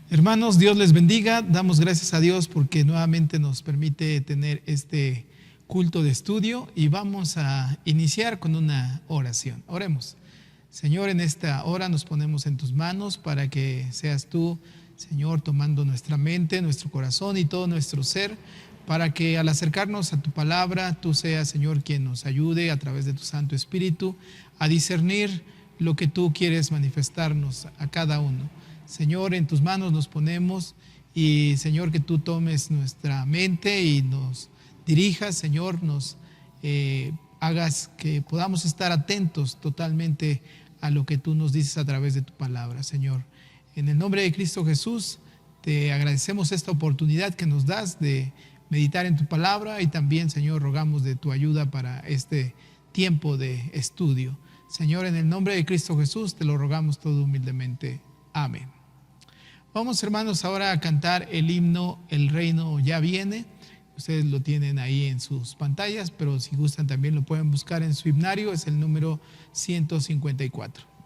Hermanos, Dios les bendiga. Damos gracias a Dios porque nuevamente nos permite tener este culto de estudio y vamos a iniciar con una oración. Oremos. Señor, en esta hora nos ponemos en tus manos para que seas tú, Señor, tomando nuestra mente, nuestro corazón y todo nuestro ser, para que al acercarnos a tu palabra, tú seas, Señor, quien nos ayude a través de tu Santo Espíritu a discernir lo que tú quieres manifestarnos a cada uno. Señor, en tus manos nos ponemos y, Señor, que tú tomes nuestra mente y nos dirijas, Señor, nos hagas que podamos estar atentos totalmente a lo que tú nos dices a través de tu palabra, Señor. En el nombre de Cristo Jesús, te agradecemos esta oportunidad que nos das de meditar en tu palabra y también, Señor, rogamos de tu ayuda para este tiempo de estudio. Señor, en el nombre de Cristo Jesús, te lo rogamos todo humildemente. Amén. Vamos, hermanos, ahora a cantar el himno El Reino Ya Viene. Ustedes lo tienen ahí en sus pantallas, pero si gustan también lo pueden buscar en su himnario. Es el número 154.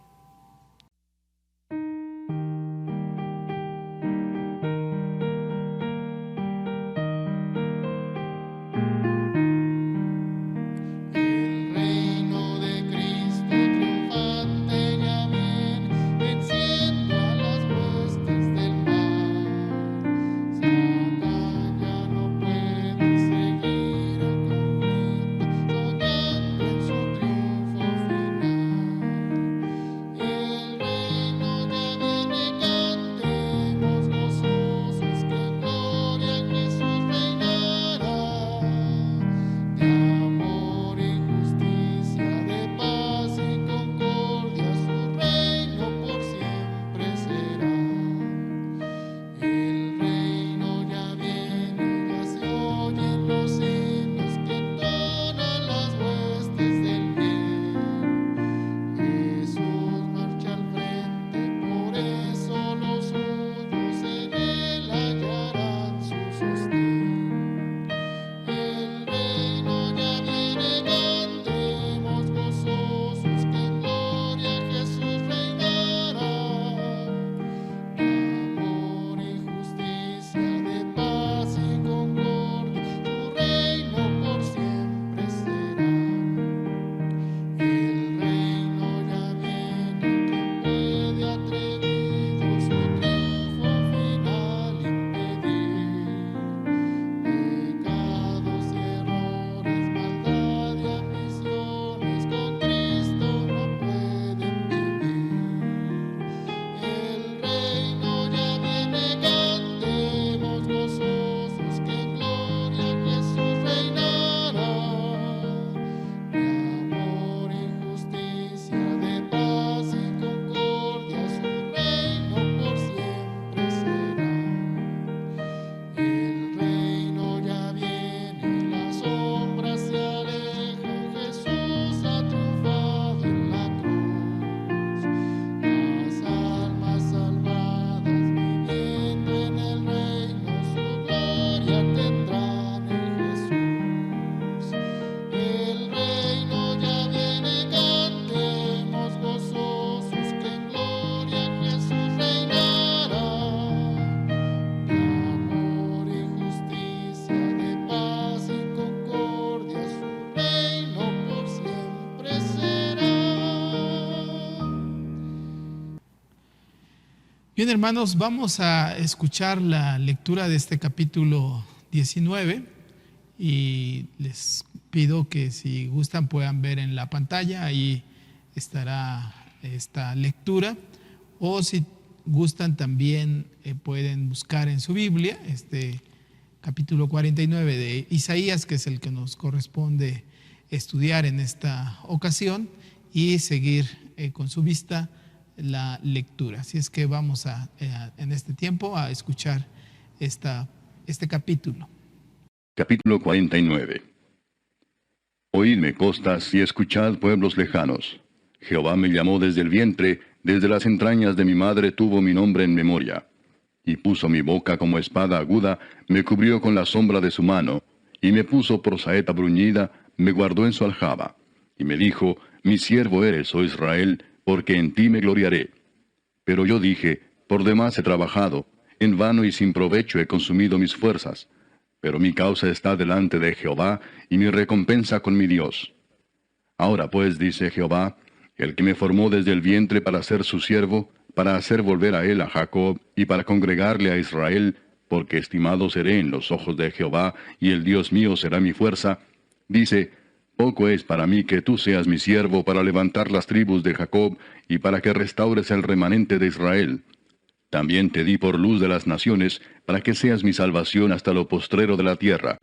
Bien, hermanos, vamos a escuchar la lectura de este capítulo 19 y les pido que si gustan puedan ver en la pantalla, ahí estará esta lectura, o si gustan también pueden buscar en su Biblia este capítulo 49 de Isaías, que es el que nos corresponde estudiar en esta ocasión, y seguir con su vista la lectura. Así es que vamos en este tiempo a escuchar este capítulo. Capítulo 49. Oídme, costas, y escuchad, pueblos lejanos. Jehová me llamó desde el vientre, desde las entrañas de mi madre tuvo mi nombre en memoria. Y puso mi boca como espada aguda, me cubrió con la sombra de su mano, y me puso por saeta bruñida, me guardó en su aljaba. Y me dijo, mi siervo eres, oh Israel, porque en ti me gloriaré. Pero yo dije, por demás he trabajado, En vano y sin provecho he consumido mis fuerzas. Pero mi causa está delante de Jehová, y mi recompensa con mi Dios. Ahora pues, dice Jehová, el que me formó desde el vientre para ser su siervo, para hacer volver a él a Jacob, y para congregarle a Israel, porque estimado seré en los ojos de Jehová, y el Dios mío será mi fuerza, dice, poco es para mí que tú seas mi siervo para levantar las tribus de Jacob, y para que restaures el remanente de Israel. También te di por luz de las naciones, para que seas mi salvación hasta lo postrero de la tierra.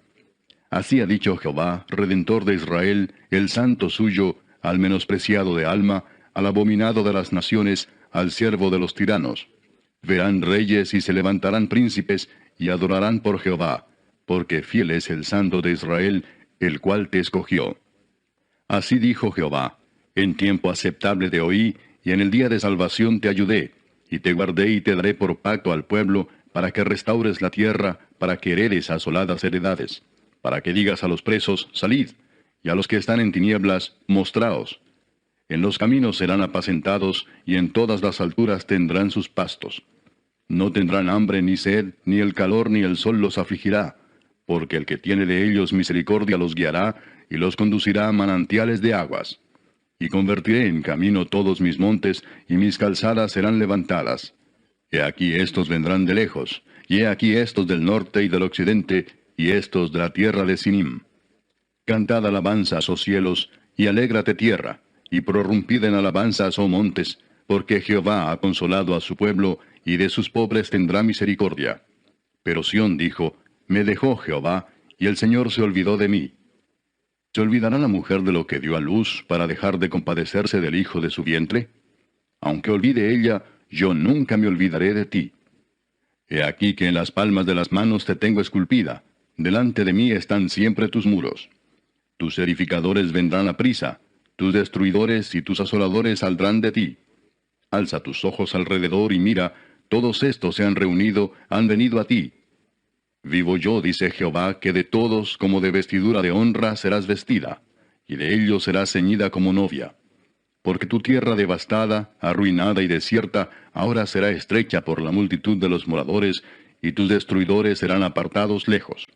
Así ha dicho Jehová, Redentor de Israel, el santo suyo, al menospreciado de alma, al abominado de las naciones, al siervo de los tiranos. Verán reyes y se levantarán príncipes, y adorarán por Jehová, porque fiel es el santo de Israel, el cual te escogió. Así dijo Jehová, en tiempo aceptable te oí, y en el día de salvación te ayudé, y te guardé y te daré por pacto al pueblo, para que restaures la tierra, para que heredes asoladas heredades, para que digas a los presos, salid, y a los que están en tinieblas, mostraos. En los caminos serán apacentados, y en todas las alturas tendrán sus pastos. No tendrán hambre ni sed, ni el calor ni el sol los afligirá, porque el que tiene de ellos misericordia los guiará, y los conducirá a manantiales de aguas. Y convertiré en camino todos mis montes, y mis calzadas serán levantadas. He aquí estos vendrán de lejos, y he aquí estos del norte y del occidente, y estos de la tierra de Sinim. Cantad alabanzas, oh cielos, y alégrate tierra, y prorrumpid en alabanzas, oh montes, porque Jehová ha consolado a su pueblo, y de sus pobres tendrá misericordia. Pero Sión dijo, me dejó Jehová, y el Señor se olvidó de mí. ¿Se olvidará la mujer de lo que dio a luz, para dejar de compadecerse del hijo de su vientre? Aunque olvide ella, yo nunca me olvidaré de ti. He aquí que en las palmas de las manos te tengo esculpida, delante de mí están siempre tus muros. Tus edificadores vendrán a prisa, tus destruidores y tus asoladores saldrán de ti. Alza tus ojos alrededor y mira, todos estos se han reunido, han venido a ti. Vivo yo, dice Jehová, que de todos como de vestidura de honra serás vestida, y de ellos serás ceñida como novia. Porque tu tierra devastada, arruinada y desierta, ahora será estrecha por la multitud de los moradores, y tus destruidores serán apartados lejos.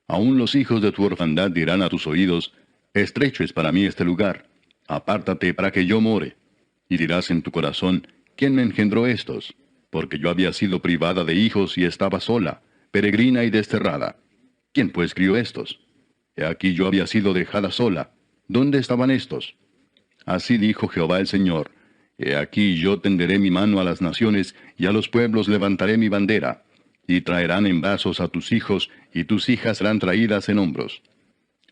Aún los hijos de tu orfandad dirán a tus oídos, estrecho es para mí este lugar, apártate para que yo more. Y dirás en tu corazón, ¿quién me engendró estos? Porque yo había sido privada de hijos y estaba sola, peregrina y desterrada. ¿Quién pues crió estos? He aquí yo había sido dejada sola. ¿Dónde estaban estos? Así dijo Jehová el Señor, he aquí yo tenderé mi mano a las naciones, y a los pueblos levantaré mi bandera, y traerán en brazos a tus hijos, y tus hijas serán traídas en hombros.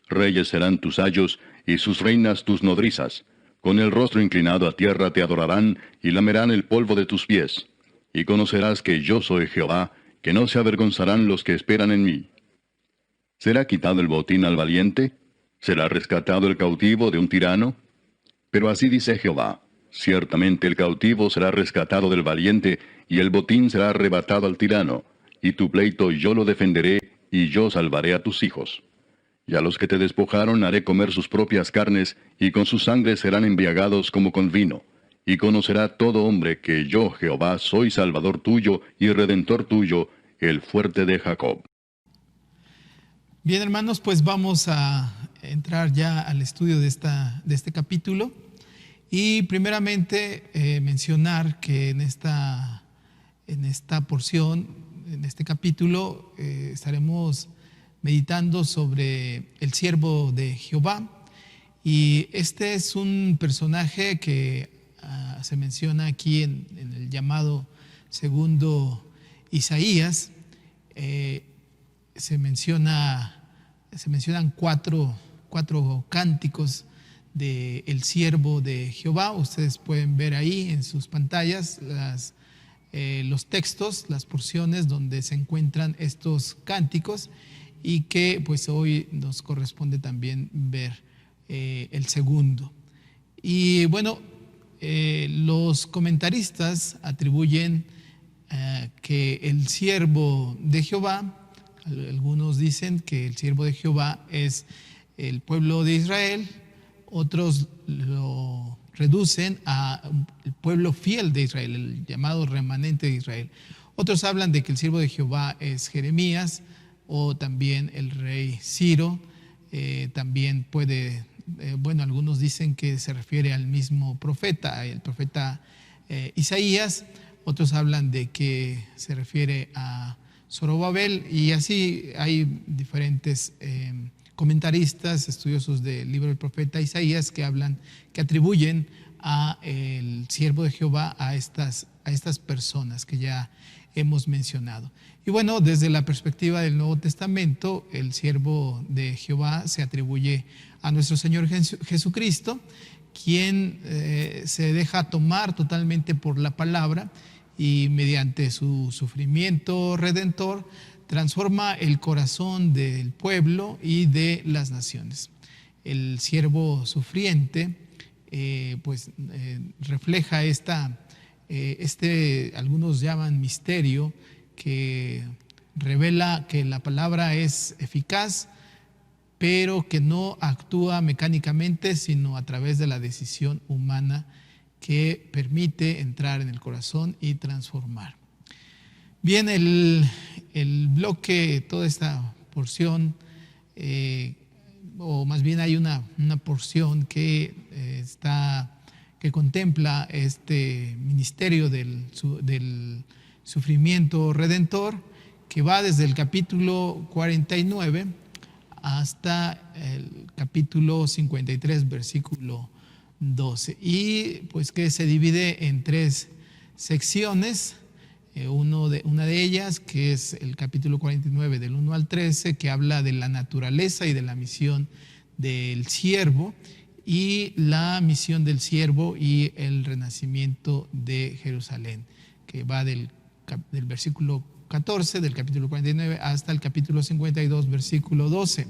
Reyes serán tus ayos, y sus reinas tus nodrizas. Con el rostro inclinado a tierra te adorarán, y lamerán el polvo de tus pies. Y conocerás que yo soy Jehová, que no se avergonzarán los que esperan en mí. ¿Será quitado el botín al valiente? ¿Será rescatado el cautivo de un tirano? Pero así dice Jehová, ciertamente el cautivo será rescatado del valiente, y el botín será arrebatado al tirano, y tu pleito yo lo defenderé, y yo salvaré a tus hijos. Y a los que te despojaron haré comer sus propias carnes, y con su sangre serán embriagados como con vino. Y conocerá todo hombre que yo, Jehová, soy Salvador tuyo y Redentor tuyo, el fuerte de Jacob. Bien, hermanos, pues vamos a entrar ya al estudio de este capítulo. Y primeramente mencionar que en esta porción, en este capítulo, estaremos meditando sobre el siervo de Jehová. Y este es un personaje que se menciona aquí en el llamado segundo Isaías. Se mencionan cuatro cánticos del siervo de Jehová. Ustedes pueden ver ahí en sus pantallas los textos, las porciones donde se encuentran estos cánticos, y que pues hoy nos corresponde también ver el segundo. Y bueno, los comentaristas atribuyen que el siervo de Jehová, algunos dicen que el siervo de Jehová es el pueblo de Israel, otros lo reducen al pueblo fiel de Israel, el llamado remanente de Israel. Otros hablan de que el siervo de Jehová es Jeremías o también el rey Ciro. También puede, algunos dicen que se refiere al mismo profeta, el profeta Isaías. Otros hablan de que se refiere a Zorobabel, y así hay diferentes comentaristas, estudiosos del libro del profeta Isaías que atribuyen a el siervo de Jehová a estas personas que ya hemos mencionado. Y bueno, desde la perspectiva del Nuevo Testamento, el siervo de Jehová se atribuye a nuestro Señor Jesucristo, quien se deja tomar totalmente por la palabra y mediante su sufrimiento redentor transforma el corazón del pueblo y de las naciones. El siervo sufriente refleja algunos llaman misterio, que revela que la palabra es eficaz, pero que no actúa mecánicamente, sino a través de la decisión humana que permite entrar en el corazón y transformar. Bien, el bloque, toda esta porción, o más bien hay una porción que contempla este ministerio del sufrimiento redentor, que va desde el capítulo 49 hasta el capítulo 53, versículo 12, y pues que se divide en 3 secciones. Una de ellas, que es el capítulo 49 del 1 al 13, que habla de la naturaleza y de la misión del siervo, y la misión del siervo y el renacimiento de Jerusalén, que va del versículo 14 del capítulo 49 hasta el capítulo 52, versículo 12.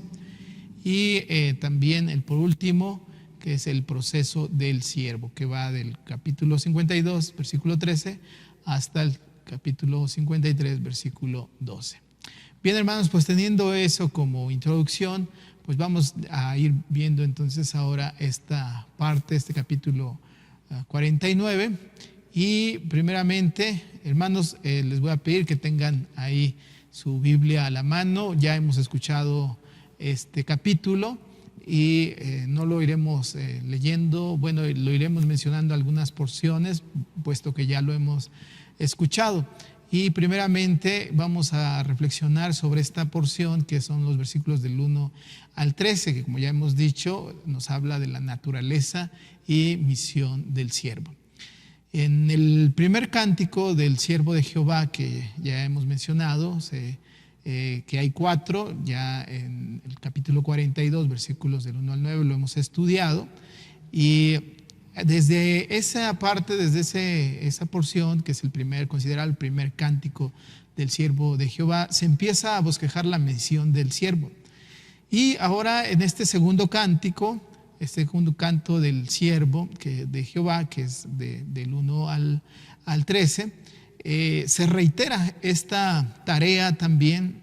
Y también por último, que es el proceso del siervo, que va del capítulo 52, versículo 13, hasta el capítulo 53, versículo 12. Bien, hermanos, pues teniendo eso como introducción, pues vamos a ir viendo entonces ahora esta parte, este capítulo 49. Y primeramente, hermanos, les voy a pedir que tengan ahí su Biblia a la mano. Ya hemos escuchado este capítulo y no lo iremos leyendo, bueno, lo iremos mencionando algunas porciones, puesto que ya lo hemos escuchado. Y primeramente vamos a reflexionar sobre esta porción, que son los versículos del 1 al 13, que como ya hemos dicho, nos habla de la naturaleza y misión del siervo. En el primer cántico del siervo de Jehová, que ya hemos mencionado, que hay 4, ya en el capítulo 42, versículos del 1 al 9, lo hemos estudiado. Y desde esa parte, desde esa porción, que es considerado el primer cántico del siervo de Jehová, se empieza a bosquejar la misión del siervo. Y ahora en este segundo cántico, este segundo canto del siervo de Jehová, que es del 1 al 13, se reitera esta tarea también,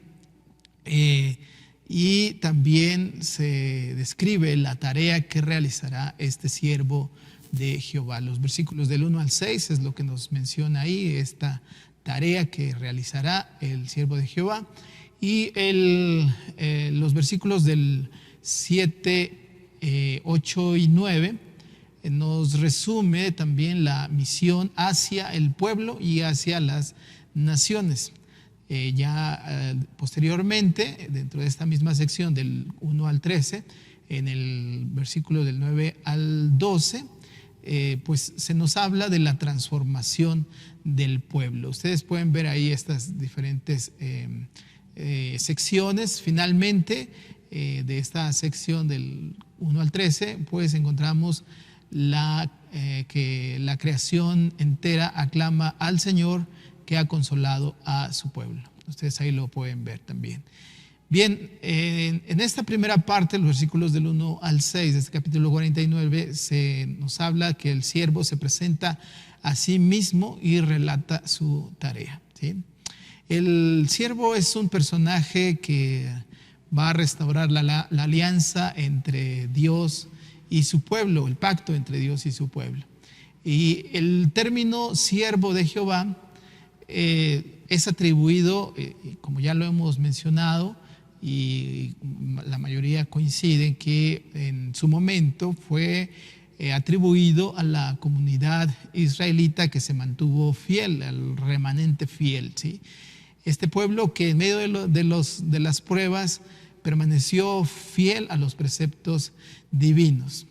y también se describe la tarea que realizará este siervo de Jehová. Los versículos del 1 al 6 es lo que nos menciona ahí, esta tarea que realizará el siervo de Jehová. Y los versículos del 7, 8 y 9 nos resume también la misión hacia el pueblo y hacia las naciones. Posteriormente, dentro de esta misma sección del 1 al 13, en el versículo del 9 al 12, pues se nos habla de la transformación del pueblo. Ustedes pueden ver ahí estas diferentes secciones. Finalmente, de esta sección del 1 al 13, pues encontramos que la creación entera aclama al Señor, que ha consolado a su pueblo. Ustedes ahí lo pueden ver también. Bien, en esta primera parte, los versículos del 1 al 6 de este capítulo 49, se nos habla que el siervo se presenta a sí mismo y relata su tarea, ¿sí? El siervo es un personaje que va a restaurar la alianza entre Dios y su pueblo, el pacto entre Dios y su pueblo. Y el término siervo de Jehová es atribuido, como ya lo hemos mencionado, y la mayoría coinciden que en su momento fue atribuido a la comunidad israelita que se mantuvo fiel, al remanente fiel, ¿sí? Este pueblo que en medio de las pruebas permaneció fiel a los preceptos divinos.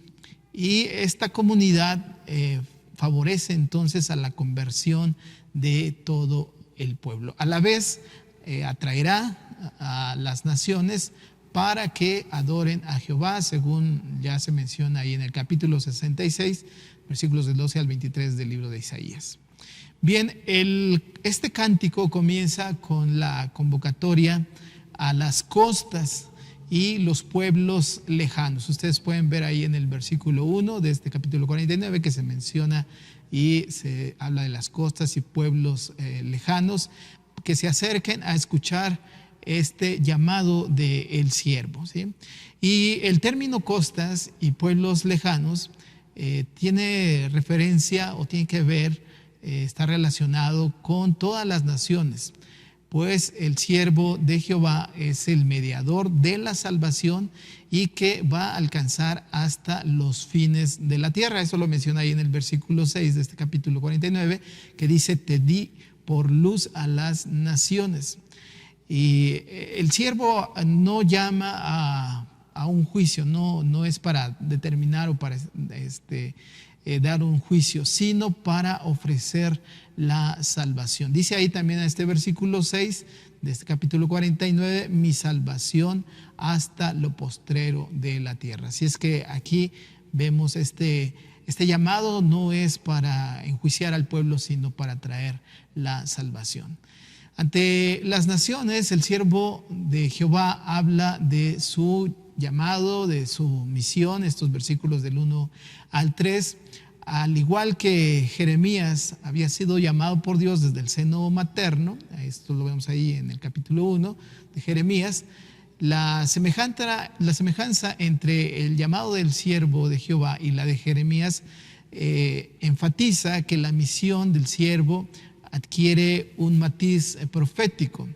Y esta comunidad favorece entonces a la conversión de todo el pueblo. A la vez atraerá a las naciones para que adoren a Jehová, según ya se menciona ahí en el capítulo 66, versículos del 12 al 23 del libro de Isaías. Bien, este cántico comienza con la convocatoria a las costas y los pueblos lejanos. Ustedes pueden ver ahí en el versículo 1 de este capítulo 49 que se menciona y se habla de las costas y pueblos lejanos que se acerquen a escuchar este llamado del siervo, ¿sí? Y el término costas y pueblos lejanos tiene referencia o tiene que ver, está relacionado con todas las naciones, pues el siervo de Jehová es el mediador de la salvación y que va a alcanzar hasta los fines de la tierra. Eso lo menciona ahí en el versículo 6 de este capítulo 49, que dice: te di por luz a las naciones. Y el siervo no llama a un juicio, no es para determinar o para dar un juicio, sino para ofrecer la salvación. Dice ahí también en este versículo 6 de este capítulo 49, mi salvación hasta lo postrero de la tierra. Así es que aquí vemos este llamado no es para enjuiciar al pueblo, sino para traer la salvación. Ante las naciones, el siervo de Jehová habla de su llamado, de su misión, estos versículos del 1 al 3. Al igual que Jeremías había sido llamado por Dios desde el seno materno, esto lo vemos ahí en el capítulo 1 de Jeremías, la semejanza entre el llamado del siervo de Jehová y la de Jeremías enfatiza que la misión del siervo adquiere un matiz profético,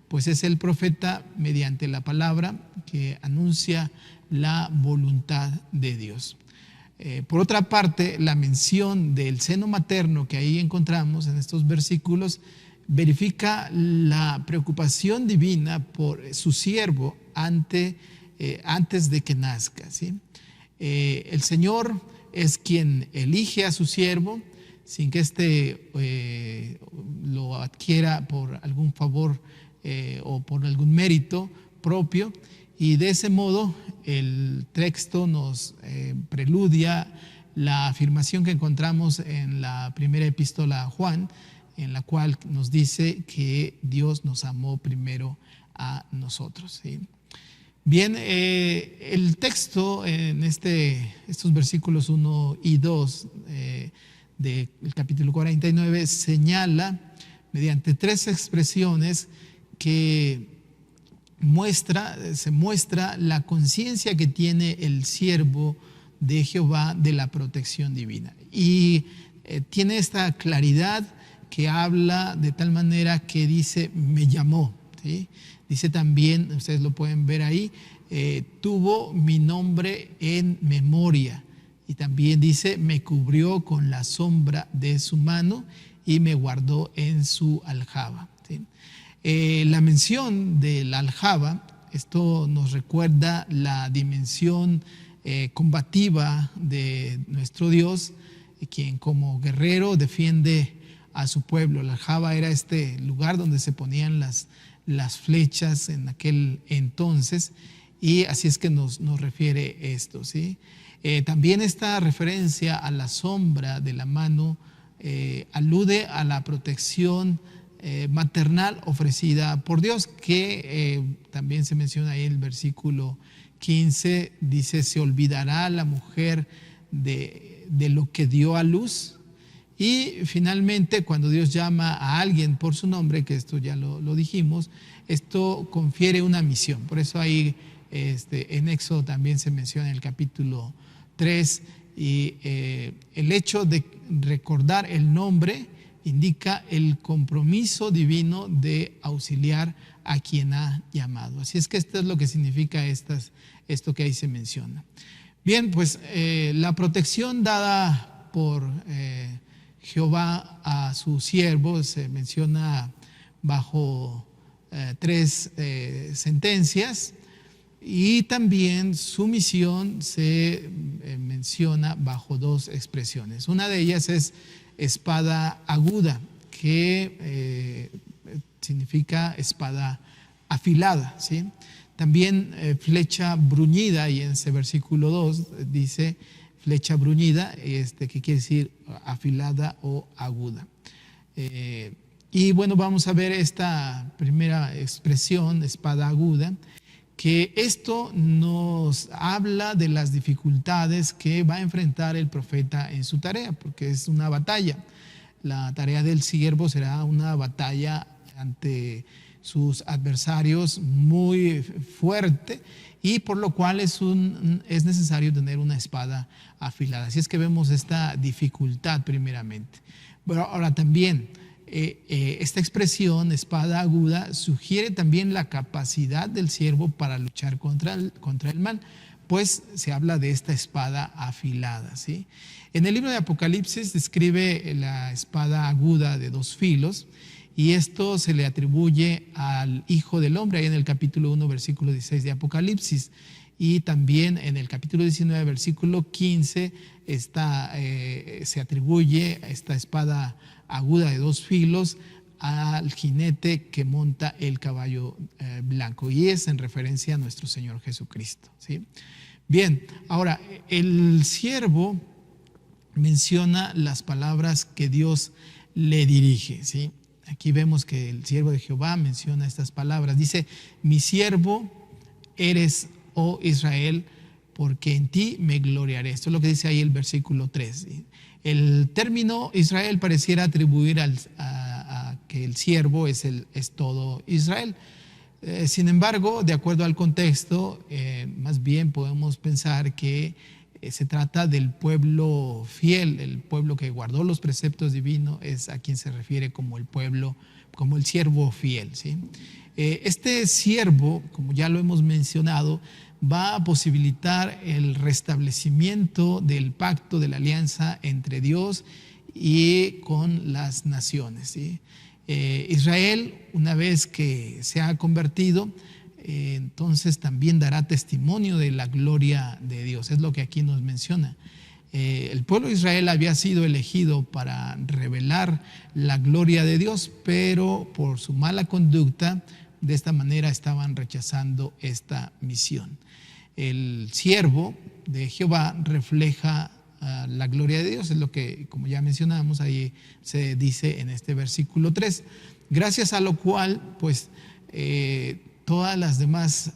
pues es el profeta mediante la palabra que anuncia la voluntad de Dios. Por otra parte, la mención del seno materno que ahí encontramos en estos versículos verifica la preocupación divina por su siervo antes de que nazca, ¿sí? El Señor es quien elige a su siervo sin que éste lo adquiera por algún favor o por algún mérito propio, y de ese modo el texto nos preludia la afirmación que encontramos en la primera epístola a Juan, en la cual nos dice que Dios nos amó primero a nosotros, ¿sí? Bien, el texto en estos versículos 1 y 2 del capítulo 49 señala mediante tres expresiones que se muestra la conciencia que tiene el siervo de Jehová de la protección divina. Y tiene esta claridad que habla de tal manera que dice, me llamó, ¿sí? Dice también, ustedes lo pueden ver ahí, tuvo mi nombre en memoria. Y también dice, me cubrió con la sombra de su mano y me guardó en su aljaba, ¿sí? La mención del aljaba, esto nos recuerda la dimensión combativa de nuestro Dios, quien como guerrero defiende a su pueblo. La aljaba era este lugar donde se ponían las flechas en aquel entonces, y así es que nos refiere esto, ¿sí? También esta referencia a la sombra de la mano alude a la protección maternal ofrecida por Dios, que también se menciona ahí en el versículo 15, dice, se olvidará la mujer de lo que dio a luz. Y finalmente, cuando Dios llama a alguien por su nombre, que esto ya lo dijimos, esto confiere una misión. Por eso ahí en Éxodo también se menciona en el capítulo 3, y el hecho de recordar el nombre indica el compromiso divino de auxiliar a quien ha llamado. Así es que esto es lo que significa esto que ahí se menciona. Bien, pues la protección dada por Jehová a su siervo se menciona bajo 3 sentencias, y también su misión se menciona bajo 2 expresiones. Una de ellas es espada aguda, que significa espada afilada, ¿sí? También flecha bruñida, y en ese versículo 2 dice flecha bruñida, que quiere decir afilada o aguda. Y bueno, vamos a ver esta primera expresión, espada aguda, que esto nos habla de las dificultades que va a enfrentar el profeta en su tarea, porque es una batalla. La tarea del siervo será una batalla ante sus adversarios muy fuerte, y por lo cual es necesario tener una espada afilada. Así es que vemos esta dificultad primeramente. Pero ahora también esta expresión, espada aguda, sugiere también la capacidad del siervo para luchar contra el mal, pues se habla de esta espada afilada, ¿sí? En el libro de Apocalipsis describe la espada aguda de 2 filos, y esto se le atribuye al Hijo del Hombre, ahí en el capítulo 1, versículo 16 de Apocalipsis. Y también en el capítulo 19, versículo 15, se atribuye esta espada aguda de 2 filos al jinete que monta el caballo blanco, y es en referencia a nuestro Señor Jesucristo, ¿sí? Bien, ahora el siervo menciona las palabras que Dios le dirige, ¿sí? Aquí vemos que el siervo de Jehová menciona estas palabras. Dice: mi siervo eres, oh Israel, porque en ti me gloriaré. Esto es lo que dice ahí el versículo 3. El término Israel pareciera atribuir a que el siervo es todo Israel. Sin embargo, de acuerdo al contexto, más bien podemos pensar que se trata del pueblo fiel, el pueblo que guardó los preceptos divinos, es a quien se refiere como el pueblo, como el siervo fiel, ¿sí? Este siervo, como ya lo hemos mencionado, va a posibilitar el restablecimiento del pacto, de la alianza entre Dios y con las naciones, ¿sí? Israel, una vez que se ha convertido, entonces también dará testimonio de la gloria de Dios. Es lo que aquí nos menciona. El pueblo de Israel había sido elegido para revelar la gloria de Dios, pero por su mala conducta, de esta manera estaban rechazando esta misión. El siervo de Jehová refleja la gloria de Dios, es lo que, como ya mencionamos, ahí se dice en este versículo 3, gracias a lo cual, pues, todas las demás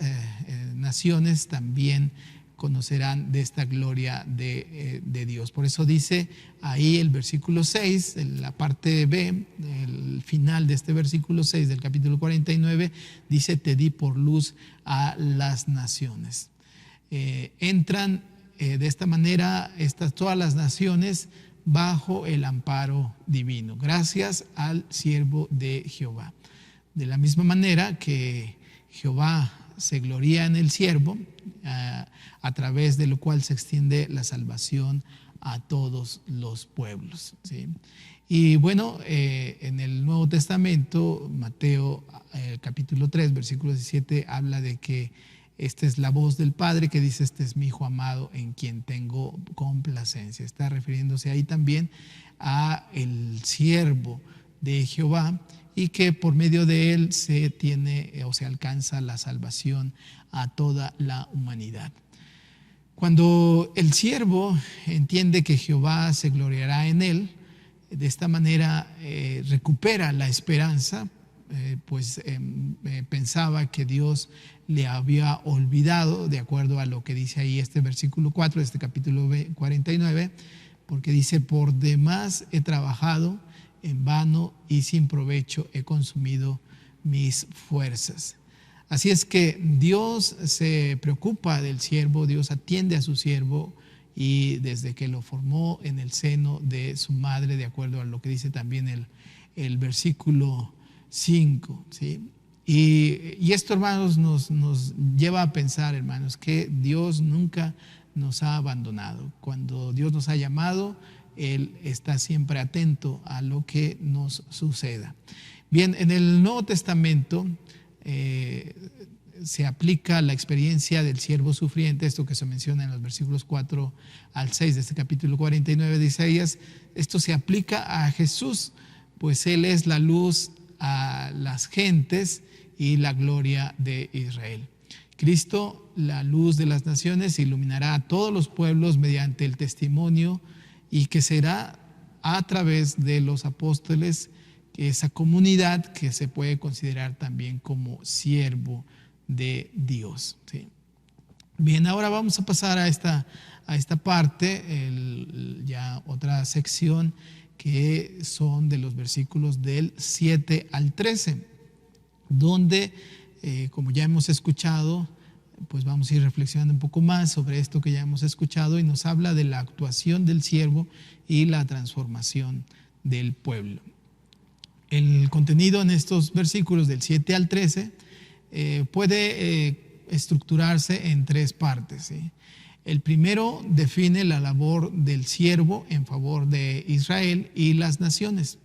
naciones también conocerán de esta gloria de Dios. Por eso dice ahí el versículo 6, en la parte B, el final de este versículo 6 del capítulo 49, dice: te di por luz a las naciones. Entran de esta manera todas las naciones bajo el amparo divino, gracias al siervo de Jehová. De la misma manera que Jehová se gloria en el siervo, a través de lo cual se extiende la salvación a todos los pueblos, ¿sí? Y bueno, en el Nuevo Testamento, Mateo capítulo 3, versículo 17, habla de que esta es la voz del Padre que dice: este es mi Hijo amado en quien tengo complacencia. Está refiriéndose ahí también a el siervo de Jehová, y que por medio de él se tiene o se alcanza la salvación a toda la humanidad. Cuando el siervo entiende que Jehová se gloriará en él, de esta manera recupera la esperanza, pues pensaba que Dios le había olvidado, de acuerdo a lo que dice ahí este versículo 4 de este capítulo 49, porque dice: por demás he trabajado en vano y sin provecho he consumido mis fuerzas. Así es que Dios se preocupa del siervo, Dios atiende a su siervo, y desde que lo formó en el seno de su madre, de acuerdo a lo que dice también el versículo 5, ¿sí? Y esto, hermanos, nos lleva a pensar, hermanos, que Dios nunca nos ha abandonado. Cuando Dios nos ha llamado, Él está siempre atento a lo que nos suceda. Bien, en el Nuevo Testamento se aplica la experiencia del siervo sufriente, esto que se menciona en los versículos 4 al 6 de este capítulo 49 de Isaías. Esto se aplica a Jesús, pues Él es la luz a las gentes y la gloria de Israel. Cristo, la luz de las naciones, iluminará a todos los pueblos mediante el testimonio, y que será a través de los apóstoles, esa comunidad que se puede considerar también como siervo de Dios, ¿sí? Bien, ahora vamos a pasar a esta parte, ya otra sección, que son de los versículos del 7 al 13, donde, como ya hemos escuchado, pues vamos a ir reflexionando un poco más sobre esto que ya hemos escuchado, y nos habla de la actuación del siervo y la transformación del pueblo. El contenido en estos versículos del 7 al 13 puede estructurarse en tres partes, ¿sí? El primero define la labor del siervo en favor de Israel y las naciones.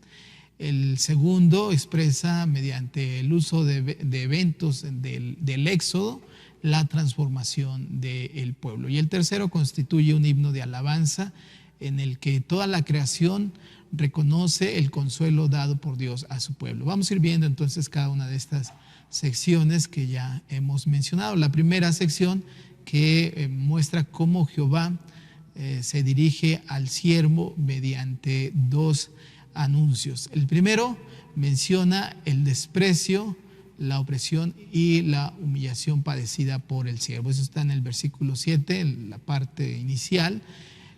El segundo expresa, mediante el uso de eventos del Éxodo, la transformación del pueblo. Y el tercero constituye un himno de alabanza en el que toda la creación reconoce el consuelo dado por Dios a su pueblo. Vamos a ir viendo entonces cada una de estas secciones que ya hemos mencionado. La primera sección, que muestra cómo Jehová se dirige al siervo mediante dos anuncios. El primero menciona el desprecio, la opresión y la humillación padecida por el siervo. Eso está en el versículo 7, en la parte inicial.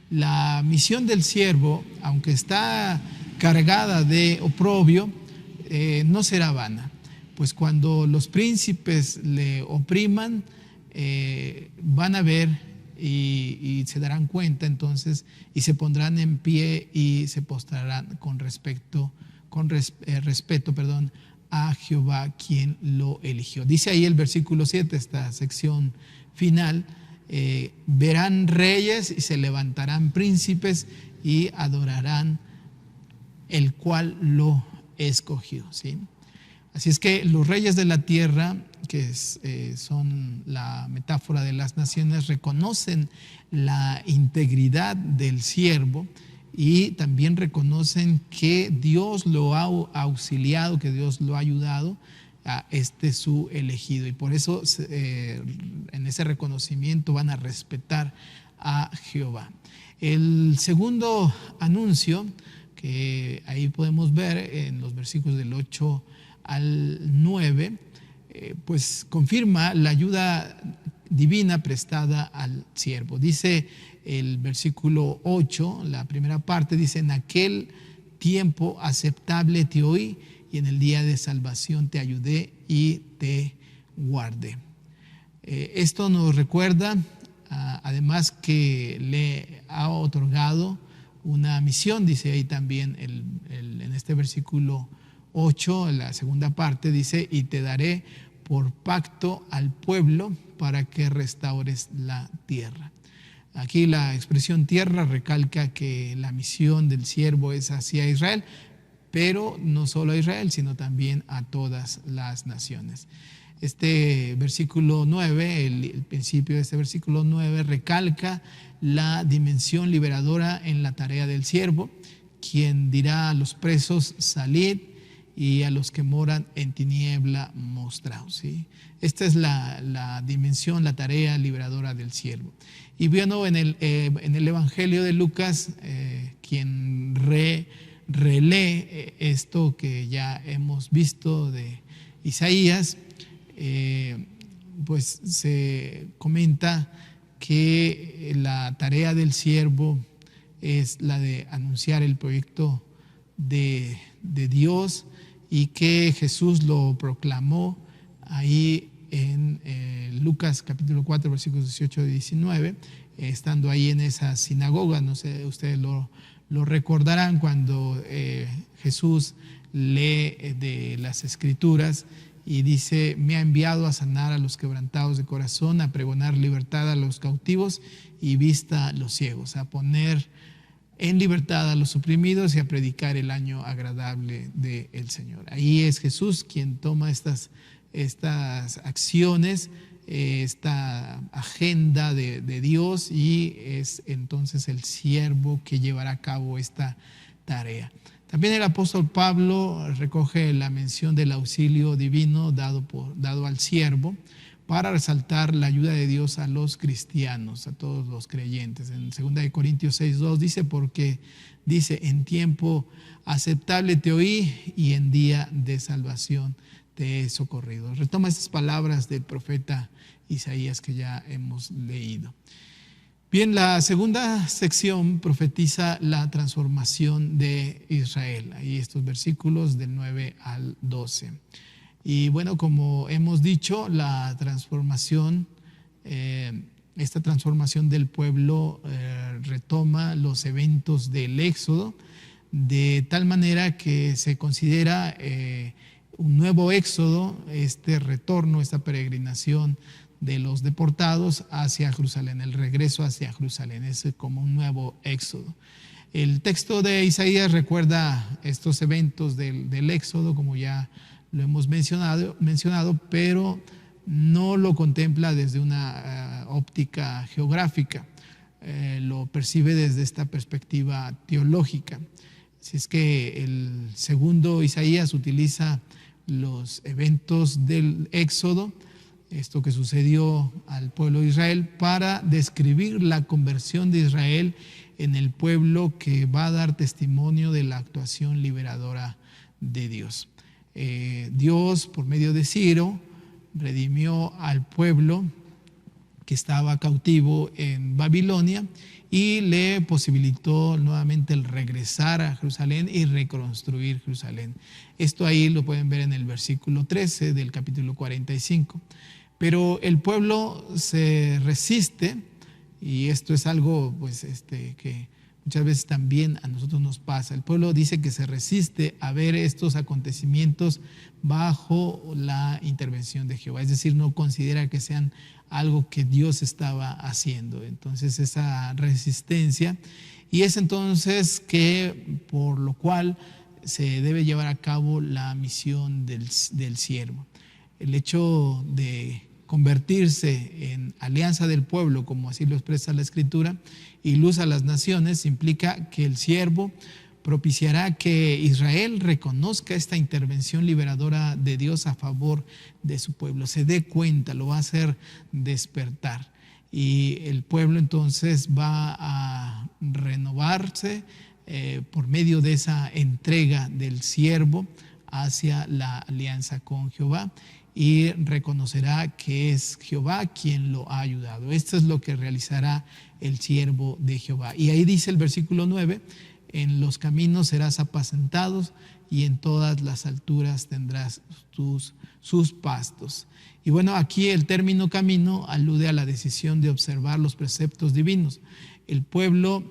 La misión del siervo, aunque está cargada de oprobio, no será vana, pues cuando los príncipes le opriman, van a ver y se darán cuenta entonces, y se pondrán en pie y se postrarán con respeto a Jehová, quien lo eligió. Dice ahí el versículo 7, esta sección final: verán reyes y se levantarán príncipes y adorarán el cual lo escogió, ¿sí? Así es que los reyes de la tierra, que son la metáfora de las naciones, reconocen la integridad del siervo y también reconocen que Dios lo ha auxiliado, que Dios lo ha ayudado a su elegido. Y por eso en ese reconocimiento van a respetar a Jehová. El segundo anuncio, que ahí podemos ver en los versículos del 8 al 9, pues confirma la ayuda divina prestada al siervo. Dice el versículo 8, la primera parte, dice: en aquel tiempo aceptable te oí, y en el día de salvación te ayudé y te guardé. Esto nos recuerda, además, que le ha otorgado una misión. Dice ahí también en este versículo 8, en la segunda parte, dice: y te daré por pacto al pueblo para que restaures la tierra. Aquí la expresión tierra recalca que la misión del siervo es hacia Israel, pero no solo a Israel, sino también a todas las naciones. Este versículo 9, el principio de este versículo 9, recalca la dimensión liberadora en la tarea del siervo, quien dirá a los presos: salid, y a los que moran en tiniebla mostraos, ¿sí? Esta es la dimensión, la tarea liberadora del siervo. Y bueno, en el Evangelio de Lucas, quien relee esto que ya hemos visto de Isaías, pues se comenta que la tarea del siervo es la de anunciar el proyecto de Dios, y que Jesús lo proclamó ahí en Lucas capítulo 4, versículos 18 y 19, estando ahí en esa sinagoga. No sé, ustedes lo recordarán cuando Jesús lee de las Escrituras y dice: me ha enviado a sanar a los quebrantados de corazón, a pregonar libertad a los cautivos y vista a los ciegos, a poner en libertad a los oprimidos y a predicar el año agradable del Señor. Ahí es Jesús quien toma estas acciones, esta agenda de Dios, y es entonces el siervo que llevará a cabo esta tarea. También el apóstol Pablo recoge la mención del auxilio divino dado al siervo para resaltar la ayuda de Dios a los cristianos, a todos los creyentes. En 2 Corintios 6:2 dice: porque dice, en tiempo aceptable te oí y en día de salvación te he socorrido. Retoma estas palabras del profeta Isaías que ya hemos leído. Bien, la segunda sección profetiza la transformación de Israel. Ahí estos versículos del 9 al 12. Y bueno, como hemos dicho, la transformación, esta transformación del pueblo retoma los eventos del Éxodo, de tal manera que se considera un nuevo éxodo, este retorno, esta peregrinación de los deportados hacia Jerusalén, el regreso hacia Jerusalén, es como un nuevo éxodo. El texto de Isaías recuerda estos eventos del éxodo, como ya lo hemos mencionado, pero no lo contempla desde una óptica geográfica, lo percibe desde esta perspectiva teológica. Así es que el segundo Isaías utiliza los eventos del Éxodo, esto que sucedió al pueblo de Israel, para describir la conversión de Israel en el pueblo que va a dar testimonio de la actuación liberadora de Dios. Dios, por medio de Ciro, redimió al pueblo que estaba cautivo en Babilonia y le posibilitó nuevamente el regresar a Jerusalén y reconstruir Jerusalén. Esto ahí lo pueden ver en el versículo 13 del capítulo 45. Pero el pueblo se resiste, y esto es algo que muchas veces también a nosotros nos pasa. El pueblo dice que se resiste a ver estos acontecimientos bajo la intervención de Jehová, es decir, no considera que sean algo que Dios estaba haciendo. Entonces esa resistencia, y es entonces que por lo cual se debe llevar a cabo la misión del siervo. El hecho de convertirse en alianza del pueblo, como así lo expresa la Escritura, y luz a las naciones, implica que el siervo propiciará que Israel reconozca esta intervención liberadora de Dios a favor de su pueblo, se dé cuenta, lo va a hacer despertar, y el pueblo entonces va a renovarse por medio de esa entrega del siervo hacia la alianza con Jehová, y reconocerá que es Jehová quien lo ha ayudado. Esto es lo que realizará el siervo de Jehová. Y ahí dice el versículo 9: en los caminos serás apacentado y en todas las alturas tendrás sus pastos. Y bueno, aquí el término camino alude a la decisión de observar los preceptos divinos. El pueblo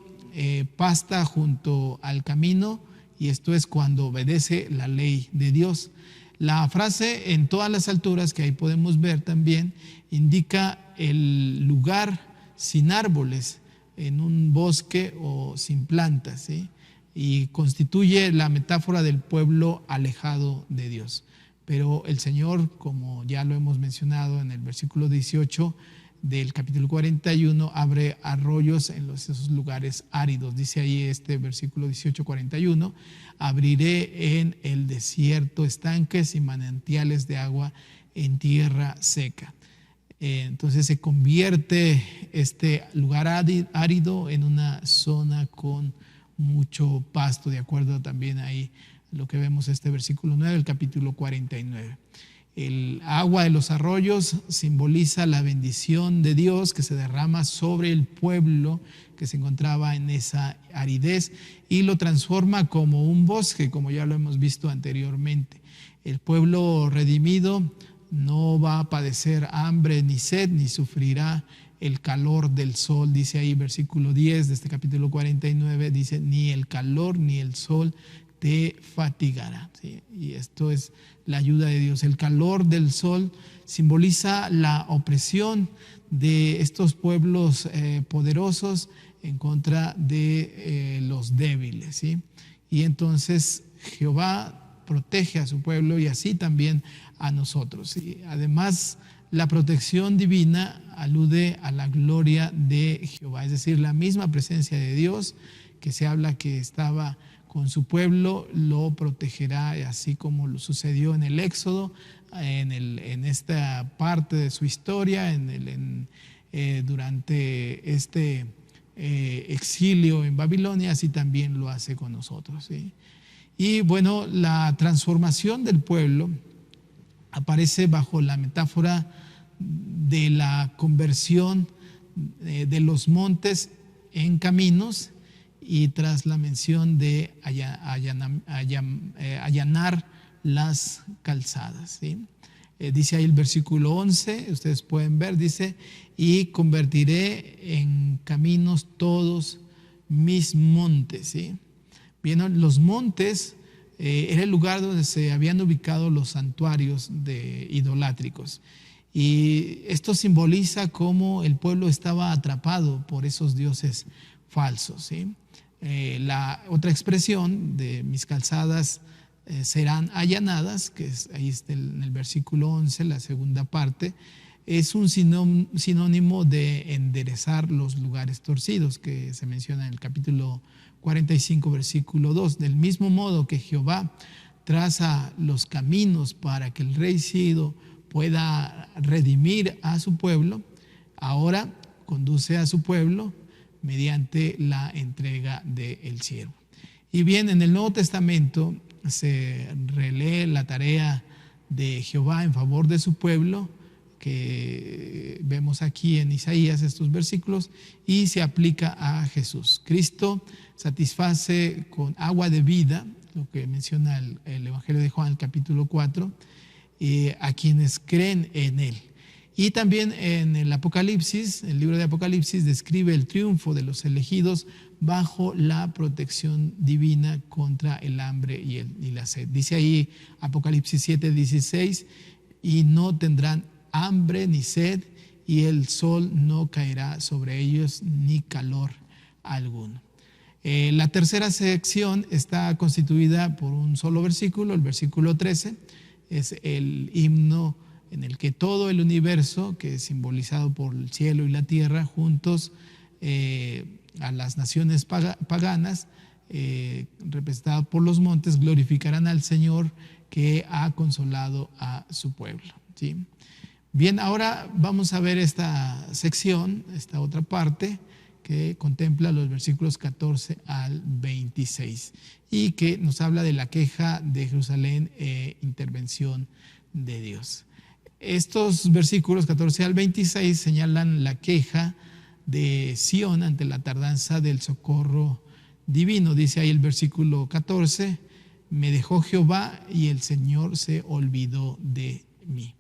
pasta junto al camino, y esto es cuando obedece la ley de Dios. La frase en todas las alturas, que ahí podemos ver también, indica el lugar sin árboles, en un bosque o sin plantas, ¿sí? Y constituye la metáfora del pueblo alejado de Dios. Pero el Señor, como ya lo hemos mencionado en el versículo 18 del capítulo 41, abre arroyos en esos lugares áridos. Dice ahí este versículo 18:41: abriré en el desierto estanques y manantiales de agua en tierra seca. Entonces se convierte este lugar árido en una zona con mucho pasto, de acuerdo también ahí lo que vemos este versículo 9 del capítulo 49. El agua de los arroyos simboliza la bendición de Dios que se derrama sobre el pueblo que se encontraba en esa aridez y lo transforma como un bosque, como ya lo hemos visto anteriormente. El pueblo redimido no va a padecer hambre ni sed, ni sufrirá el calor del sol. Dice ahí versículo 10 de este capítulo 49, dice, ni el calor ni el sol te fatigará. ¿Sí? Y esto es la ayuda de Dios. El calor del sol simboliza la opresión de estos pueblos poderosos en contra de los débiles. ¿Sí? Y entonces Jehová protege a su pueblo y así también a nosotros. ¿Sí? Además, la protección divina alude a la gloria de Jehová, es decir, la misma presencia de Dios que se habla que estaba con su pueblo, lo protegerá, así como lo sucedió en el Éxodo, en esta parte de su historia, durante este exilio en Babilonia, así también lo hace con nosotros. ¿Sí? Y bueno, la transformación del pueblo aparece bajo la metáfora de la conversión de los montes en caminos y tras la mención de allanar las calzadas. ¿Sí? Dice ahí el versículo 11, ustedes pueden ver, dice, y convertiré en caminos todos mis montes. ¿Sí? Bien, los montes era el lugar donde se habían ubicado los santuarios idolátricos. Y esto simboliza cómo el pueblo estaba atrapado por esos dioses falsos. ¿Sí? La otra expresión de mis calzadas serán allanadas, que ahí está en el versículo 11, la segunda parte, es un sinónimo de enderezar los lugares torcidos, que se menciona en el capítulo 45, versículo 2. Del mismo modo que Jehová traza los caminos para que el rey Ciro pueda redimir a su pueblo, ahora conduce a su pueblo mediante la entrega del siervo. Y bien, en el Nuevo Testamento se relee la tarea de Jehová en favor de su pueblo, que vemos aquí en Isaías estos versículos, y se aplica a Jesús. Cristo satisface con agua de vida, lo que menciona el Evangelio de Juan, el capítulo 4, a quienes creen en Él. Y también en el Apocalipsis, el libro de Apocalipsis describe el triunfo de los elegidos bajo la protección divina contra el hambre y la sed. Dice ahí Apocalipsis 7:16, y no tendrán hambre ni sed, y el sol no caerá sobre ellos, ni calor alguno. La tercera sección está constituida por un solo versículo, el versículo 13, es el himno en el que todo el universo, que es simbolizado por el cielo y la tierra, juntos a las naciones paganas, representadas por los montes, glorificarán al Señor que ha consolado a su pueblo. ¿Sí? Bien, ahora vamos a ver esta sección, esta otra parte, que contempla los versículos 14 al 26 y que nos habla de la queja de Jerusalén e intervención de Dios. Estos versículos 14 al 26 señalan la queja de Sión ante la tardanza del socorro divino. Dice ahí el versículo 14, me dejó Jehová y el Señor se olvidó de mí.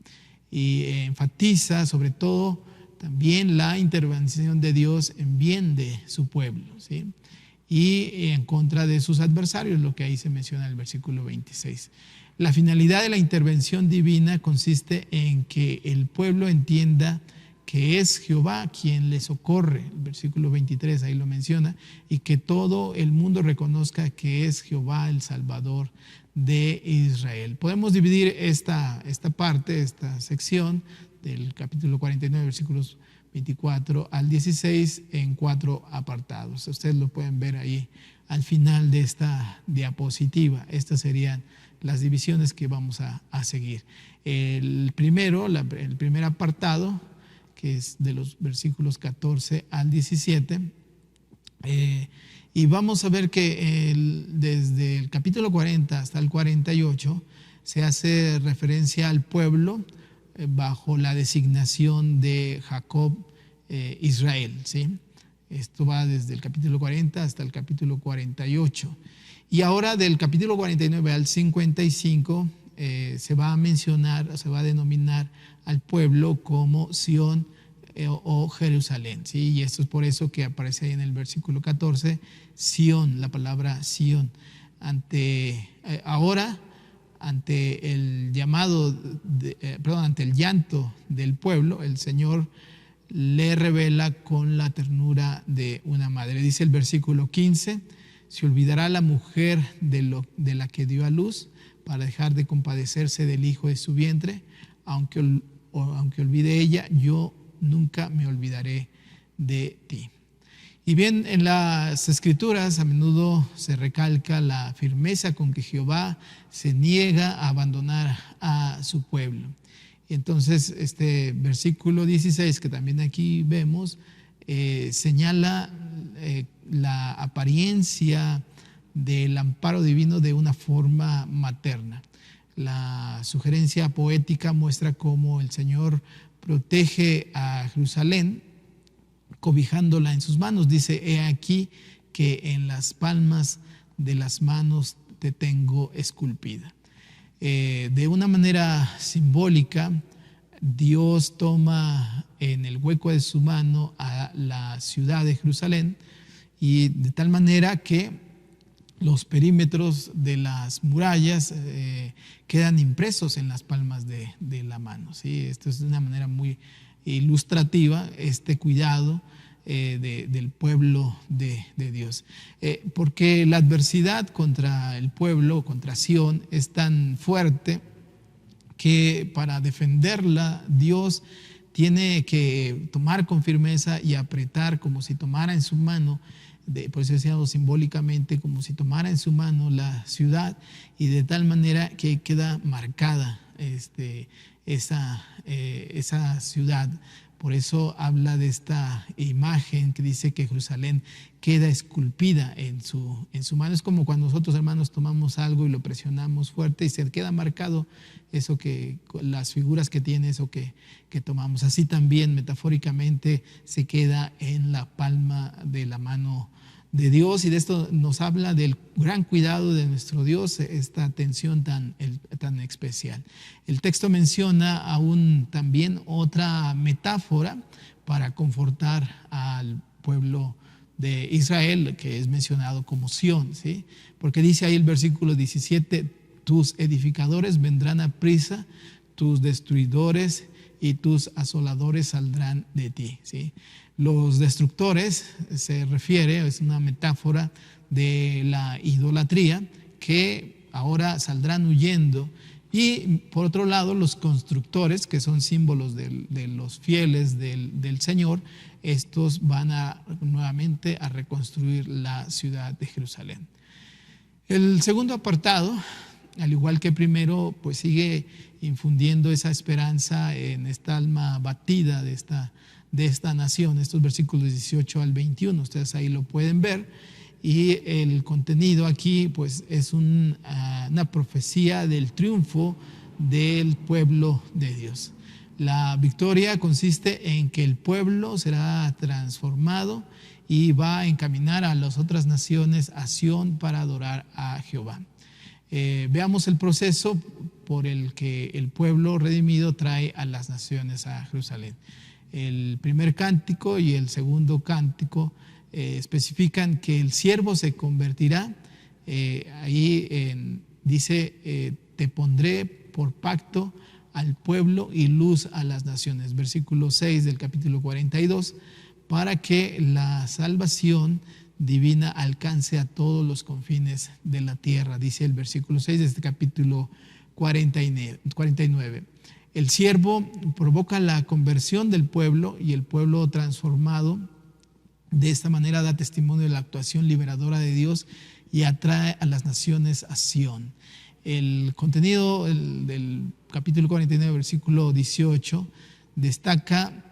Y enfatiza sobre todo también la intervención de Dios en bien de su pueblo, ¿sí? Y en contra de sus adversarios, lo que ahí se menciona en el versículo 26. La finalidad de la intervención divina consiste en que el pueblo entienda que es Jehová quien le socorre, el versículo 23 ahí lo menciona, y que todo el mundo reconozca que es Jehová el Salvador de Israel. Podemos dividir esta parte, esta sección del capítulo 49, versículos 24 al 16 en 4 apartados. Ustedes lo pueden ver ahí al final de esta diapositiva. Estas serían las divisiones que vamos a seguir. El primer apartado, que es de los versículos 14 al 17, y vamos a ver que desde el capítulo 40 hasta el 48 se hace referencia al pueblo bajo la designación de Jacob Israel, ¿sí? Esto va desde el capítulo 40 hasta el capítulo 48. Y ahora del capítulo 49 al 55 se va a mencionar, se va a denominar al pueblo como Sión o Jerusalén, ¿sí? Y esto es por eso que aparece ahí en el versículo 14, Sión, la palabra Sión. Ahora, ante el llamado, ante el llanto del pueblo, el Señor le revela con la ternura de una madre. Dice el versículo 15, se olvidará la mujer de la que dio a luz para dejar de compadecerse del hijo de su vientre, aunque olvide ella, yo nunca me olvidaré de ti. Y bien, en las Escrituras a menudo se recalca la firmeza con que Jehová se niega a abandonar a su pueblo. Y entonces este versículo 16, que también aquí vemos, señala la apariencia del amparo divino de una forma materna. La sugerencia poética muestra cómo el Señor protege a Jerusalén cobijándola en sus manos. Dice, he aquí que en las palmas de las manos te tengo esculpida. De una manera simbólica, Dios toma en el hueco de su mano a la ciudad de Jerusalén, y de tal manera que los perímetros de las murallas quedan impresos en las palmas de la mano, ¿sí? Esto es de una manera muy ilustrativa, este cuidado del pueblo de Dios. Porque la adversidad contra el pueblo, contra Sión, es tan fuerte que para defenderla Dios tiene que tomar con firmeza y apretar como si tomara en su mano, por eso decíamos simbólicamente, como si tomara en su mano la ciudad, y de tal manera que queda marcada esa ciudad. Por eso habla de esta imagen que dice que Jerusalén queda esculpida en su mano. Es como cuando nosotros, hermanos, tomamos algo y lo presionamos fuerte y se queda marcado eso, que las figuras que tiene eso que tomamos. Así también metafóricamente se queda en la palma de la mano de Dios, y de esto nos habla del gran cuidado de nuestro Dios, esta atención tan especial. El texto menciona aún también otra metáfora para confortar al pueblo de Israel, que es mencionado como Sión, ¿sí? Porque dice ahí el versículo 17, tus edificadores vendrán a prisa, tus destruidores y tus asoladores saldrán de ti, ¿sí? Los destructores se refiere, es una metáfora de la idolatría, que ahora saldrán huyendo. Y por otro lado, los constructores, que son símbolos de los fieles del Señor, estos van nuevamente a reconstruir la ciudad de Jerusalén. El segundo apartado, al igual que primero, pues sigue infundiendo esa esperanza en esta alma abatida de esta nación. Estos versículos 18 al 21, ustedes ahí lo pueden ver, y el contenido aquí pues es una profecía del triunfo del pueblo de Dios. La victoria consiste en que el pueblo será transformado y va a encaminar a las otras naciones a Sión para adorar a Jehová. Veamos el proceso por el que el pueblo redimido trae a las naciones a Jerusalén. El primer cántico y el segundo cántico especifican que el siervo se convertirá. Dice, te pondré por pacto al pueblo y luz a las naciones. Versículo 6 del capítulo 42, para que la salvación divina alcance a todos los confines de la tierra, dice el versículo 6 de este capítulo 49. El siervo provoca la conversión del pueblo, y el pueblo transformado de esta manera da testimonio de la actuación liberadora de Dios y atrae a las naciones a Sión. El contenido del capítulo 49, versículo 18, destaca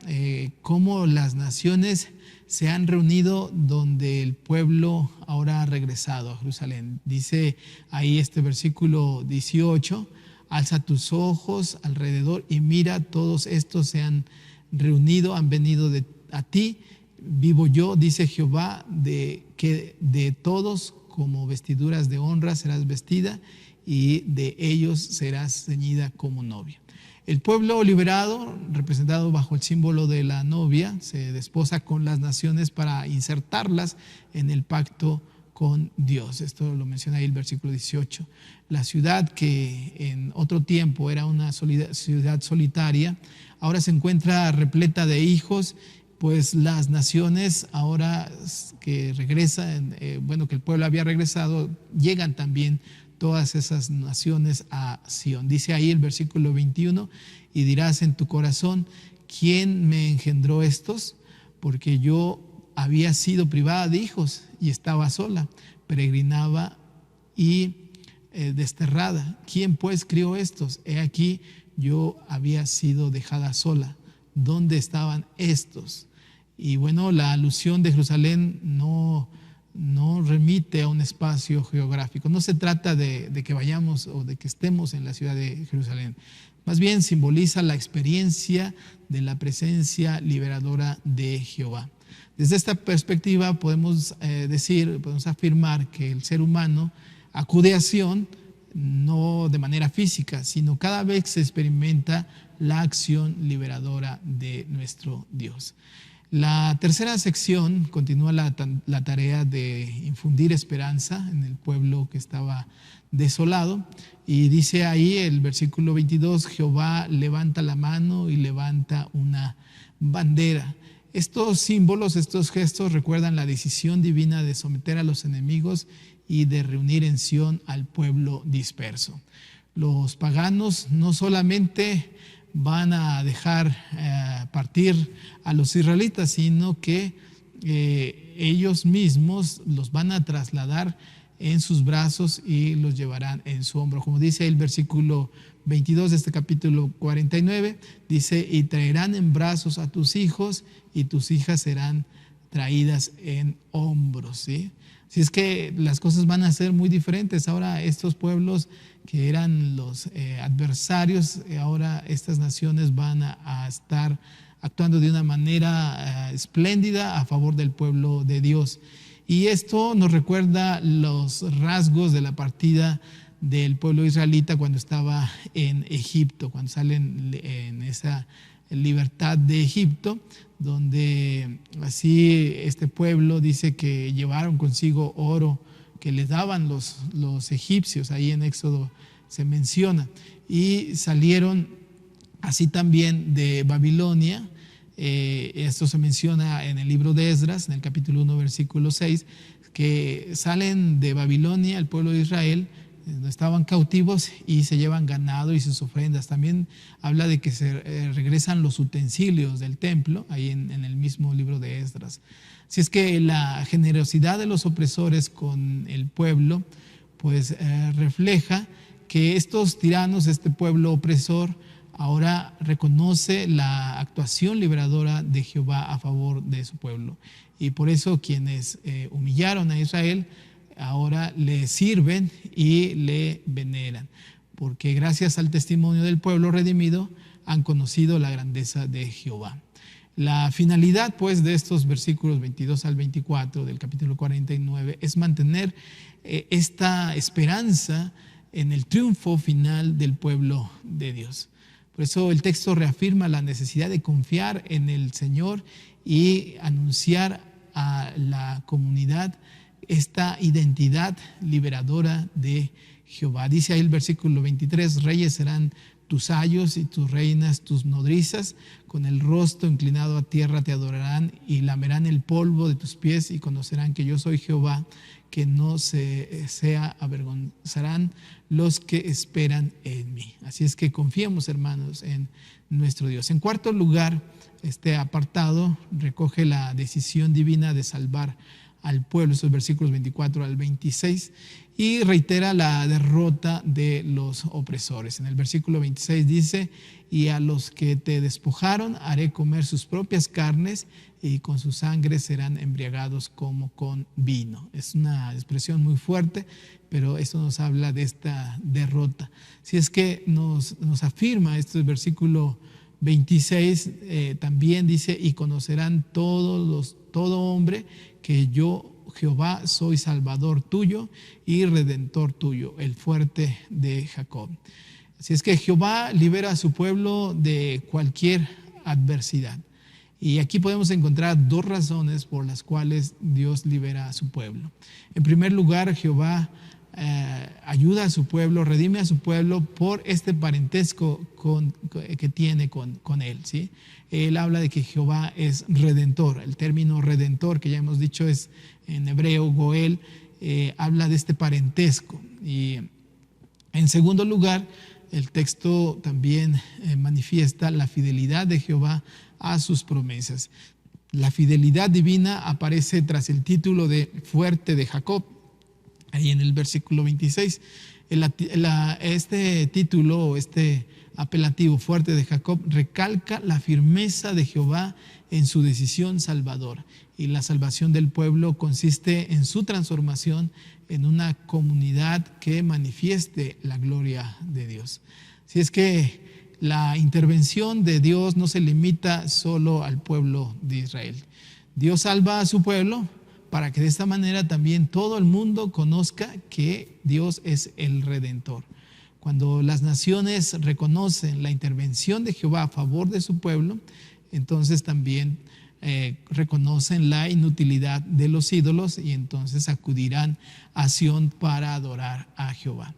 cómo las naciones se han reunido donde el pueblo ahora ha regresado a Jerusalén. Dice ahí este versículo 18, alza tus ojos alrededor y mira, todos estos se han reunido, han venido a ti. Vivo yo, dice Jehová, que de todos como vestiduras de honra serás vestida, y de ellos serás ceñida como novia. El pueblo liberado, representado bajo el símbolo de la novia, se desposa con las naciones para insertarlas en el pacto con Dios. Esto lo menciona ahí el versículo 18. La ciudad que en otro tiempo era una ciudad solitaria, ahora se encuentra repleta de hijos, pues las naciones ahora que regresan, que el pueblo había regresado, llegan también todas esas naciones a Sión. Dice ahí el versículo 21, y dirás en tu corazón, ¿quién me engendró estos? Porque yo había sido privada de hijos y estaba sola, peregrinaba y desterrada. ¿Quién pues crió estos? He aquí, yo había sido dejada sola. ¿Dónde estaban estos? Y bueno, la alusión de Jerusalén no remite a un espacio geográfico. No se trata de que vayamos o de que estemos en la ciudad de Jerusalén. Más bien simboliza la experiencia de la presencia liberadora de Jehová. Desde esta perspectiva podemos afirmar que el ser humano acude a Sión no de manera física, sino cada vez se experimenta la acción liberadora de nuestro Dios. La tercera sección continúa la tarea de infundir esperanza en el pueblo que estaba desolado, y dice ahí el versículo 22, Jehová levanta la mano y levanta una bandera. Estos símbolos, estos gestos recuerdan la decisión divina de someter a los enemigos y de reunir en Sión al pueblo disperso. Los paganos no solamente van a dejar partir a los israelitas, sino que ellos mismos los van a trasladar en sus brazos y los llevarán en su hombro. Como dice el versículo 22 de este capítulo 49, dice, y traerán en brazos a tus hijos y tus hijas serán traídas en hombros, ¿sí? Así es que las cosas van a ser muy diferentes. Ahora estos pueblos que eran los adversarios, ahora estas naciones van a estar actuando de una manera espléndida a favor del pueblo de Dios. Y esto nos recuerda los rasgos de la partida del pueblo israelita cuando estaba en Egipto, cuando salen en esa libertad de Egipto, donde así este pueblo dice que llevaron consigo oro que les daban los egipcios, ahí en Éxodo se menciona, y salieron así también de Babilonia. Esto se menciona en el libro de Esdras, en el capítulo 1, versículo 6, que salen de Babilonia el pueblo de Israel, estaban cautivos, y se llevan ganado y sus ofrendas. También habla de que se regresan los utensilios del templo, ahí en el mismo libro de Esdras. Así es que la generosidad de los opresores con el pueblo, pues refleja que estos tiranos, este pueblo opresor, ahora reconoce la actuación liberadora de Jehová a favor de su pueblo. Y por eso quienes humillaron a Israel ahora le sirven y le veneran, porque gracias al testimonio del pueblo redimido han conocido la grandeza de Jehová. La finalidad, pues, de estos versículos 22 al 24 del capítulo 49 es mantener esta esperanza en el triunfo final del pueblo de Dios. Por eso el texto reafirma la necesidad de confiar en el Señor y anunciar a la comunidad esta identidad liberadora de Jehová. Dice ahí el versículo 23, reyes serán tus ayos y tus reinas tus nodrizas, con el rostro inclinado a tierra te adorarán y lamerán el polvo de tus pies y conocerán que yo soy Jehová, que no se avergonzarán los que esperan en mí. Así es que confiemos, hermanos, en nuestro Dios. En cuarto lugar, este apartado recoge la decisión divina de salvar al pueblo, estos versículos 24 al 26, y reitera la derrota de los opresores. En el versículo 26 dice, y a los que te despojaron haré comer sus propias carnes y con su sangre serán embriagados como con vino. Es una expresión muy fuerte, pero esto nos habla de esta derrota. Si es que nos afirma este versículo 26, también dice, y conocerán todo hombre que yo, Jehová, soy salvador tuyo y redentor tuyo, el fuerte de Jacob. Así es que Jehová libera a su pueblo de cualquier adversidad. Y aquí podemos encontrar dos razones por las cuales Dios libera a su pueblo. En primer lugar, Jehová ayuda a su pueblo, redime a su pueblo por este parentesco que tiene con él, ¿sí? Él habla de que Jehová es redentor. El término redentor, que ya hemos dicho es en hebreo, goel, habla de este parentesco. Y en segundo lugar, el texto también manifiesta la fidelidad de Jehová a sus promesas. La fidelidad divina aparece tras el título de fuerte de Jacob, ahí en el versículo 26. Este título, este apelativo fuerte de Jacob, recalca la firmeza de Jehová en su decisión salvadora. Y la salvación del pueblo consiste en su transformación en una comunidad que manifieste la gloria de Dios. Así es que la intervención de Dios no se limita solo al pueblo de Israel. Dios salva a su pueblo para que de esta manera también todo el mundo conozca que Dios es el Redentor. Cuando las naciones reconocen la intervención de Jehová a favor de su pueblo, entonces también reconocen la inutilidad de los ídolos y entonces acudirán a Sión para adorar a Jehová.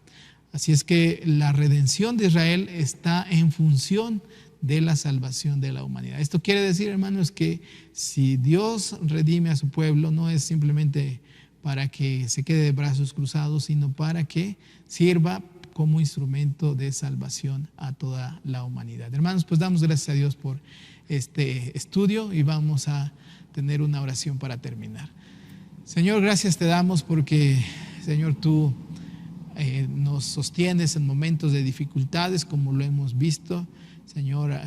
Así es que la redención de Israel está en función de la salvación de la humanidad. Esto quiere decir, hermanos, que si Dios redime a su pueblo, no es simplemente para que se quede de brazos cruzados, sino para que sirva como instrumento de salvación a toda la humanidad. Hermanos, pues damos gracias a Dios por este estudio y vamos a tener una oración para terminar. Señor, gracias te damos porque, Señor, tú nos sostienes en momentos de dificultades como lo hemos visto. Señor,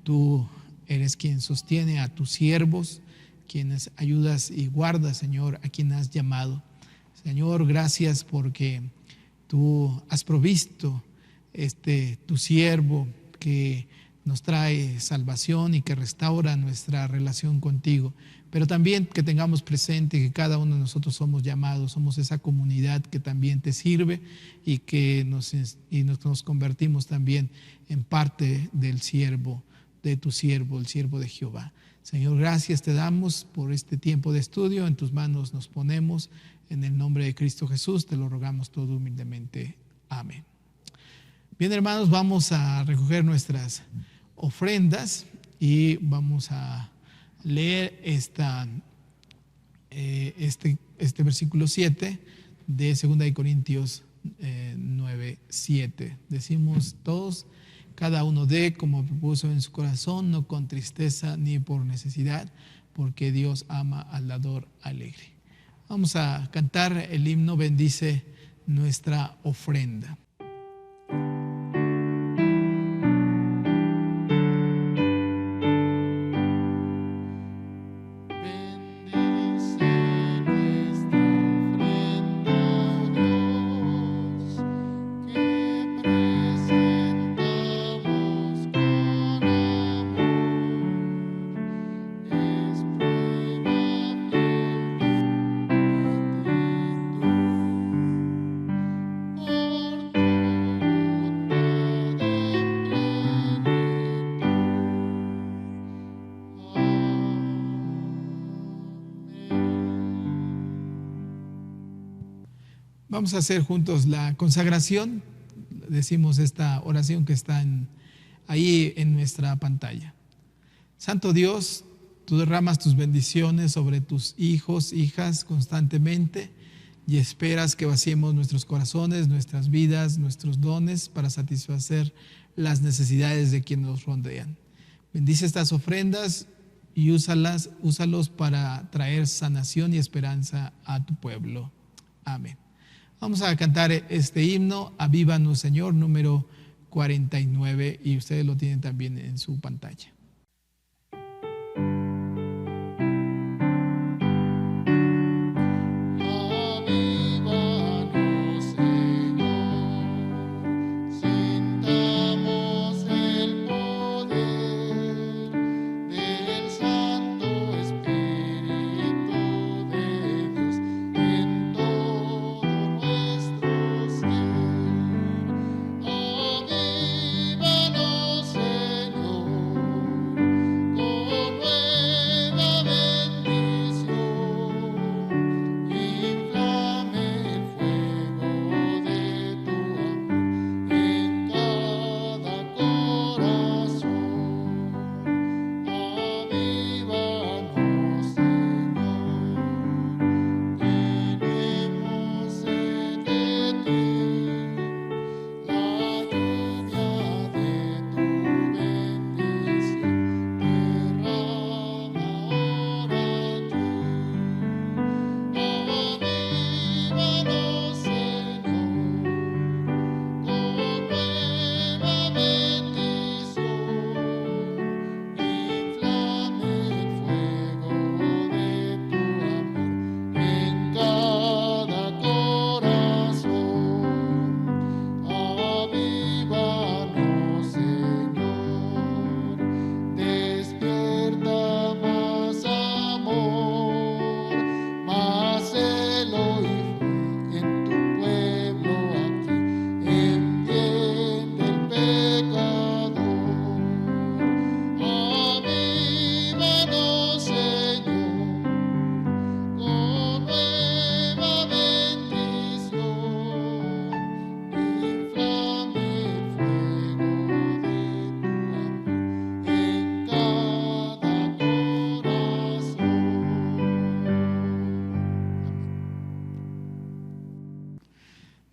tú eres quien sostiene a tus siervos, quienes ayudas y guardas, Señor, a quien has llamado. Señor, gracias porque tú has provisto tu siervo que nos trae salvación y que restaura nuestra relación contigo. Pero también que tengamos presente que cada uno de nosotros somos llamados, somos esa comunidad que también te sirve y que nos convertimos también en parte del siervo, de tu siervo, el siervo de Jehová. Señor, gracias te damos por este tiempo de estudio. En tus manos nos ponemos. En el nombre de Cristo Jesús te lo rogamos todo humildemente. Amén. Bien, hermanos, vamos a recoger nuestras ofrendas y vamos a leer este versículo 7 de 2 Corintios 9:7. Decimos todos: cada uno dé como propuso en su corazón, no con tristeza ni por necesidad, porque Dios ama al dador alegre. Vamos a cantar el himno Bendice nuestra ofrenda. Vamos a hacer juntos la consagración. Decimos esta oración que está ahí en nuestra pantalla. Santo Dios, tú derramas tus bendiciones sobre tus hijos, hijas constantemente y esperas que vaciemos nuestros corazones, nuestras vidas, nuestros dones para satisfacer las necesidades de quienes nos rodean. Bendice estas ofrendas y úsalos para traer sanación y esperanza a tu pueblo. Amén. Vamos a cantar este himno, Avívanos Señor, número 49, y ustedes lo tienen también en su pantalla. Del Santo Espíritu de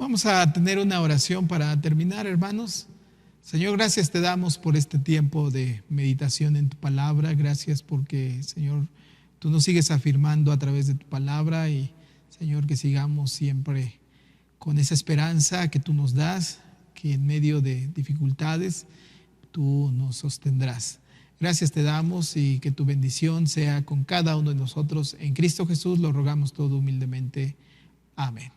Vamos a tener una oración para terminar, hermanos. Señor, gracias te damos por este tiempo de meditación en tu palabra. Gracias porque, Señor, tú nos sigues afirmando a través de tu palabra y, Señor, que sigamos siempre con esa esperanza que tú nos das, que en medio de dificultades tú nos sostendrás. Gracias te damos y que tu bendición sea con cada uno de nosotros. En Cristo Jesús lo rogamos todo humildemente. Amén.